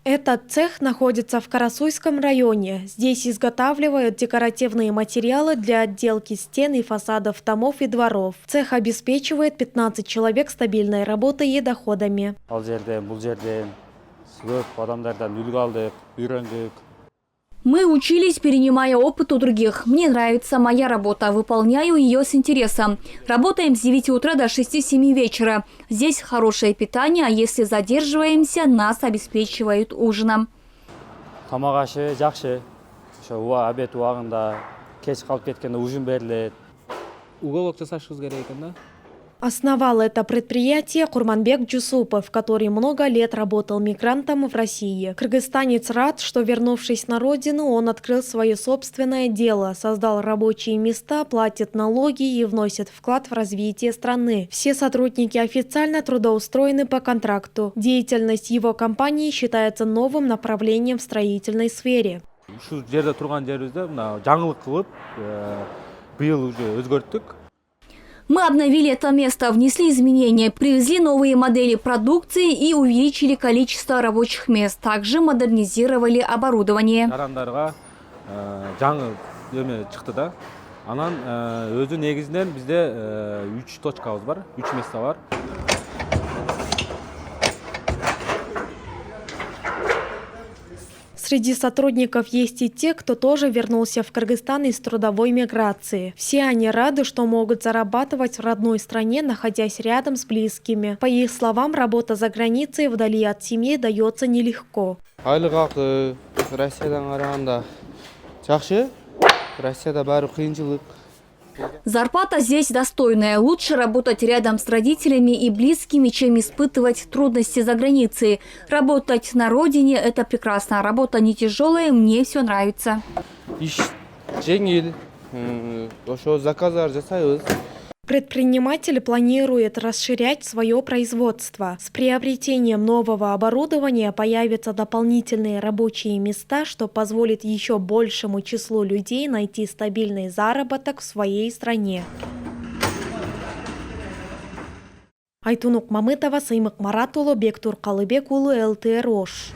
Этот цех находится в Карасуйском районе. Здесь изготавливают декоративные материалы для отделки стен и фасадов домов и дворов. Цех обеспечивает 15 человек стабильной работой и доходами. Мы учились, перенимая опыт у других. Мне нравится моя работа, выполняю ее с интересом. Работаем с 9 утра до 6-7 вечера. Здесь хорошее питание, а если задерживаемся, нас обеспечивают ужином. Основал это предприятие Курманбек Джусупов, который много лет работал мигрантом в России. Кыргызстанец рад, что, вернувшись на родину, он открыл свое собственное дело, создал рабочие места, платит налоги и вносит вклад в развитие страны. Все сотрудники официально трудоустроены по контракту. Деятельность его компании считается новым направлением в строительной сфере. Мы обновили это место, внесли изменения, привезли новые модели продукции и увеличили количество рабочих мест. Также модернизировали оборудование. Среди сотрудников есть и те, кто тоже вернулся в Кыргызстан из трудовой миграции. Все они рады, что могут зарабатывать в родной стране, находясь рядом с близкими. По их словам, работа за границей вдали от семьи дается нелегко. Зарплата здесь достойная. Лучше работать рядом с родителями и близкими, чем испытывать трудности за границей. Работать на родине – это прекрасно. Работа не тяжелая, мне все нравится. Предприниматель планирует расширять свое производство. С приобретением нового оборудования появятся дополнительные рабочие места, что позволит еще большему числу людей найти стабильный заработок в своей стране. Айтунук Мамытова, Саймык Маратулы, Бектур Калыбек улы, ЛТР Ош.